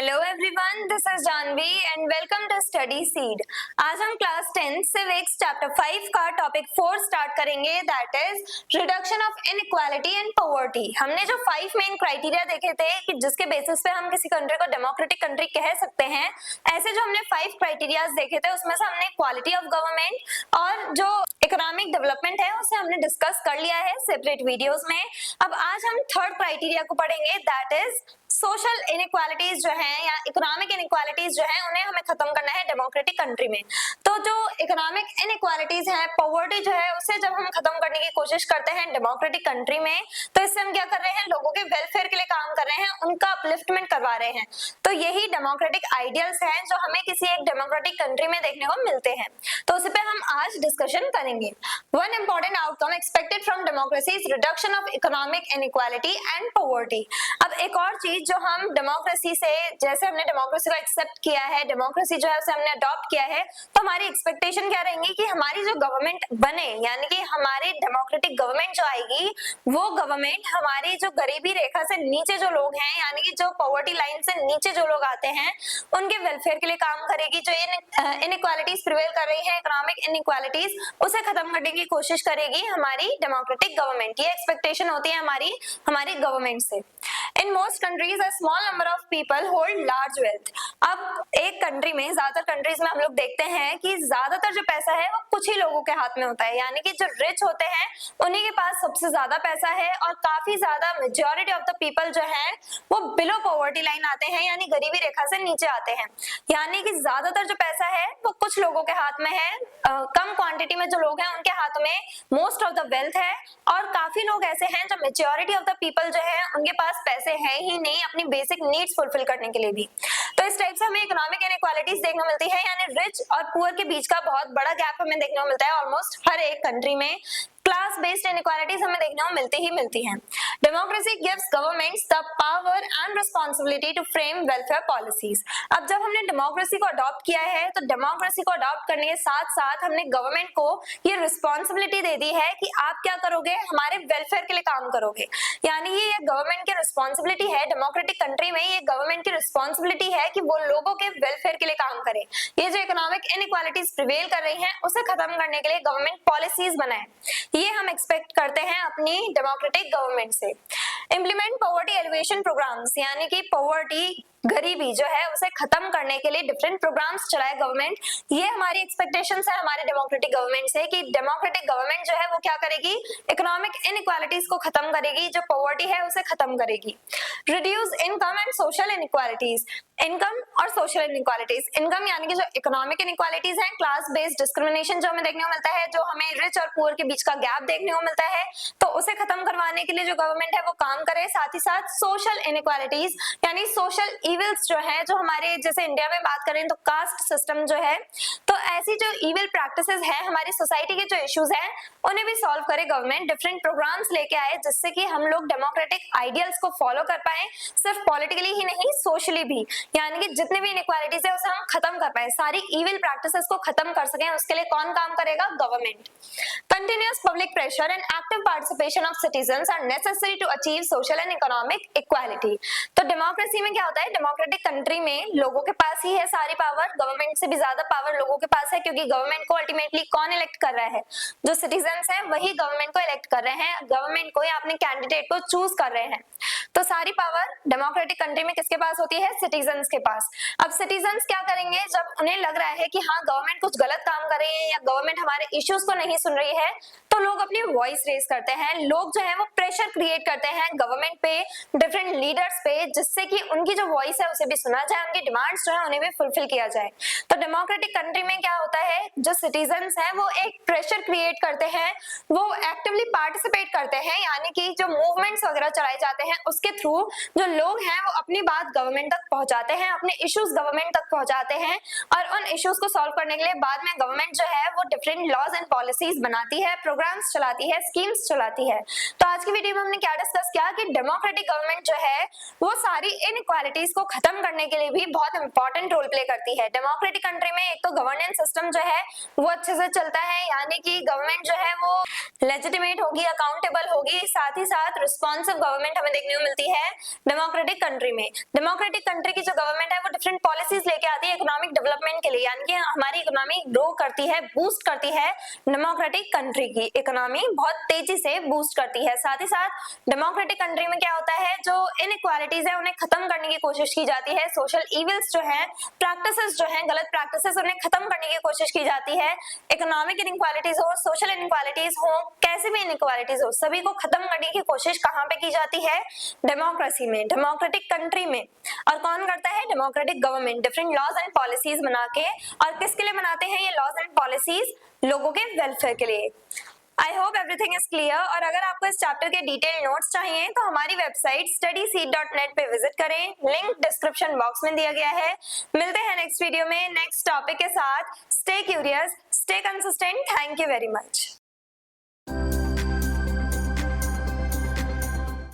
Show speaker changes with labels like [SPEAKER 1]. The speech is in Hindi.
[SPEAKER 1] Hello everyone, this is Janvi and welcome to study seed. आज हम क्लास 10 सिविक्स चैप्टर 5 का टॉपिक 4 स्टार्ट करेंगे, that is reduction of inequality and poverty. हमने जो 5 मेन क्राइटेरिया देखे थे कि जिसके बेसिस पे हम किसी कंट्री को डेमोक्रेटिक कंट्री कह सकते हैं, ऐसे जो हमने 5 क्राइटेरियाज देखे थे उसमें से हमने क्वालिटी ऑफ गवर्नमेंट और जो इकोनॉमिक डेवलपमेंट है उसे हमने डिस्कस कर लिया है सेपरेट वीडियोस में। अब आज हम थर्ड क्राइटेरिया को पढ़ेंगे, दैट इज सोशल इनइक्वालिटीज जो है या इकोनॉमिक इनइक्वालिटीज जो है उन्हें हमें खत्म करना है डेमोक्रेटिक कंट्री में। तो जो इकोनॉमिक इनइक्वालिटीज है, पॉवर्टी जो है, उसे जब हम खत्म करने की कोशिश करते हैं डेमोक्रेटिक कंट्री में, तो इससे हम क्या कर रहे हैं, लोगों के वेलफेयर के लिए काम कर रहे हैं, उनका अपलिफ्टमेंट करवा रहे हैं। तो यही डेमोक्रेटिक आइडियल्स हैं जो हमें किसी एक डेमोक्रेटिक कंट्री में देखने को मिलते हैं। तो उस पे हम आज डिस्कशन करेंगे। One important outcome expected from democracy is reduction of economic inequality and poverty. अब एक और चीज जो हम डेमोक्रेसी से, जैसे हमने डेमोक्रेसी को एक्सेप्ट किया है, डेमोक्रेसी जो है उसे हमने अडॉप्ट किया है, तो हमारी एक्सपेक्टेशन क्या रहेंगी कि हमारी जो गवर्नमेंट बने, यानी कि हमारी डेमोक्रेटिक गवर्नमेंट जो आएगी, वो गवर्नमेंट हमारी जो गरीबी रेखा से नीचे जो लोग हैं, यानी कि जो पॉवर्टी लाइन से नीचे जो लोग आते हैं, उनके वेलफेयर के लिए काम करेगी। जो इनइक्वालिटीज प्रिवेल कर रही है, इकोनॉमिक इनइक्वालिटीज, उसे खत्म करने की कोशिश करेगी हमारी डेमोक्रेटिक गवर्नमेंट। ये एक्सपेक्टेशन होती है हमारी गवर्नमेंट से। In most countries, a small number of people hold large wealth. अब एक कंट्री में, ज्यादातर कंट्रीज में हम लोग देखते हैं कि ज्यादातर जो पैसा है वो कुछ ही लोगों के हाथ में होता है, यानी कि जो रिच होते हैं उन्हीं के पास सबसे ज्यादा पैसा है, और काफी ज्यादा मेजॉरिटी ऑफ द पीपल जो है वो बिलो पॉवर्टी लाइन आते हैं, यानी गरीबी रेखा से नीचे आते हैं। यानी कि ज्यादातर जो पैसा है वो कुछ लोगों के हाथ में है, कम क्वांटिटी में जो लोग हैं उनके हाथों में मोस्ट ऑफ द वेल्थ है, और काफी लोग ऐसे हैं जो मेजॉरिटी ऑफ द पीपल जो है उनके पास पैसे है ही नहीं अपनी बेसिक नीड्स फुलफिल करने के लिए भी। तो इस टाइप से हमें इकोनॉमिक इनइक्वालिटीज देखने को मिलती है, यानी रिच और पुअर के बीच का बहुत बड़ा गैप हमें देखने को मिलता है ऑलमोस्ट हर एक कंट्री में। क्लास बेस्ड इनइक्वालिटीज हमें देखने को मिलती ही हैं। Democracy gives governments the power and responsibility to frame welfare policies. अब जब हमने डेमोक्रेसी को अडॉप्ट किया है, तो डेमोक्रेसी को अडॉप्ट करने के साथ साथ हमने गवर्नमेंट को ये रिस्पांसिबिलिटी दे दी है कि आप क्या करोगे, हमारे वेलफेयर के लिए काम करोगे। यानी ये गवर्नमेंट की रिस्पांसिबिलिटी है, डेमोक्रेटिक कंट्री में ये गवर्नमेंट की रिस्पांसिबिलिटी है कि वो लोगों के वेलफेयर के लिए काम करे। ये जो इकोनॉमिक इनइक्वालिटीज प्रिवेल कर रही हैं उसे खत्म करने के लिए गवर्नमेंट पॉलिसीज बनाए, ये हम एक्सपेक्ट करते हैं अपनी डेमोक्रेटिक गवर्नमेंट से। इम्प्लीमेंट पॉवर्टी एलिवेशन प्रोग्राम्स, यानी कि पॉवर्टी, गरीबी जो है उसे खत्म करने के लिए डिफरेंट प्रोग्राम्स चलाए गवर्नमेंट। ये हमारी एक्सपेक्टेशंस है हमारे डेमोक्रेटिक गवर्नमेंट से कि डेमोक्रेटिक गवर्नमेंट जो है वो क्या करेगी, इकोनॉमिक इनइक्वालिटीज को खत्म करेगी, जो पॉवर्टी है उसे खत्म करेगी। Reduce income and social inequalities. Income और सोशल इनइक्वालिटीज, इनकम यानी कि जो इकोनॉमिक इनइक्वालिटीज है, क्लास बेस्ड डिस्क्रिमिनेशन जो हमें देखने को मिलता है, जो हमें रिच और पुअर के बीच का गैप देखने को मिलता है, तो उसे खत्म करवाने के लिए जो गवर्नमेंट है वो काम करे। साथ ही साथ सोशल इनइक्वालिटीज यानी सोशल इविल्स जो है, जो हमारे जैसे इंडिया में बात करें तो कास्ट सिस्टम जो है, तो ऐसी जो इविल प्रैक्टिसेस है, हमारी सोसाइटी के जो इश्यूज हैं उन्हें भी सॉल्व करे गवर्नमेंट। डिफरेंट प्रोग्राम्स लेके आए जिससे कि हम लोग डेमोक्रेटिक आइडियल्स को फॉलो कर पाए, सिर्फ पॉलिटिकली ही नहीं सोशली भी, यानी कि जितने भी इनइक्वालिटीज है उसे हम खत्म कर पाए, सारी इविल प्रैक्टिसेस को खत्म कर सकें, उसके लिए कौन काम करेगा, government. Continuous public pressure and active participation of citizens are necessary to achieve social and economic equality. तो डेमोक्रेसी में क्या होता है, डेमोक्रेटिक कंट्री में लोगों के पास ही है सारी पावर, गवर्नमेंट से भी ज्यादा पावर लोगों के पास है, क्योंकि गवर्नमेंट को अल्टीमेटली कौन इलेक्ट कर रहा है, जो सिटीजंस हैं वही गवर्नमेंट को इलेक्ट कर रहे हैं, गवर्नमेंट को या अपने कैंडिडेट को चूज कर रहे हैं। तो सारी पावर डेमोक्रेटिक कंट्री में किसके पास होती है, सिटीजंस के पास। अब सिटीजंस क्या करेंगे, जब उन्हें लग रहा है कि हाँ गवर्नमेंट कुछ गलत काम कर रही है या गवर्नमेंट हमारे इश्यूज को नहीं सुन रही है, तो लोग अपनी वॉइस रेज करते हैं, लोग जो है वो प्रेशर क्रिएट करते हैं गवर्नमेंट पे, डिफरेंट लीडर्स पे, जिससे कि उनकी जो वॉइस है उसे भी सुना जाए, उनकी डिमांड्स जो है उन्हें भी फुलफिल किया जाए। तो डेमोक्रेटिक कंट्री में क्या होता है, जो सिटीजंस हैं वो एक प्रेशर क्रिएट करते हैं, वो एक्टिवली पार्टिसिपेट करते हैं, यानी कि जो मूवमेंट्स वगैरह चलाए जाते हैं उसके थ्रू जो लोग हैं वो अपनी बात गवर्नमेंट तक पहुंचाते हैं, अपने इश्यूज गवर्नमेंट तक पहुंचाते हैं, और उन इश्यूज को सॉल्व करने के लिए बाद में गवर्नमेंट जो है वो डिफरेंट लॉज एंड पॉलिसीज बनाती है, प्रोग्राम्स चलाती है, स्कीम्स चलाती है। तो आज की वीडियो में हमने क्या डिस्कस किया कि डेमोक्रेटिक गवर्नमेंट जो है वो सारी इनइक्वालिटीज को खत्म करने के लिए भी बहुत इंपॉर्टेंट रोल प्ले करती है। डेमोक्रेटिक कंट्री में एक तो गवर्नेंस सिस्टम जो है वो अच्छे से चलता है, यानी कि गवर्नमेंट जो है वो लेजिटिमेट होगी, अकाउंटेबल होगी, साथ ही साथ रिस्पॉन्सिव गवर्नमेंट हमें देखने को मिलती है डेमोक्रेटिक कंट्री में। डेमोक्रेटिक कंट्री की जो गवर्नमेंट है डिफरेंट पॉलिसीज लेके आती है इकोनॉमिक डेवलपमेंट के लिए, यानी कि हमारी इकोनॉमी ग्रो करती है, बूस्ट करती है। डेमोक्रेटिक कंट्री की इकोनॉमी बहुत तेजी से बूस्ट करती है। साथ ही साथ डेमोक्रेटिक कंट्री में क्या होता है, जो इनइक्वालिटीज है उन्हें खत्म करने की कोशिश की जाती है। सोशल इविल्स जो है, प्रैक्टिसेस जो है, गलत प्रैक्टिसेस, उन्हें खत्म करने की कोशिश की जाती है। इकोनॉमिक इनइक्वालिटीज हो, सोशल इनइक्वालिटीज हो, कैसे भी इनइक्वालिटीज हो, सभी को खत्म करने की कोशिश कहां पे की जाती है? डेमोक्रेसी में, डेमोक्रेटिक कंट्री में। और कौन करता है? Democratic government different laws and policies बना के। और किसके लिए बनाते हैं ये लॉज एंड पॉलिसीज? लोगों के वेलफेयर के लिए। I hope everything is clear. और अगर आपको इस चैप्टर के डिटेल नोट्स चाहिए तो हमारी वेबसाइट studyseed.net पे विजिट करें, लिंक डिस्क्रिप्शन बॉक्स में दिया गया है। मिलते हैं नेक्स्ट वीडियो में नेक्स्ट टॉपिक के साथ। Stay curious, stay consistent. Thank you very much.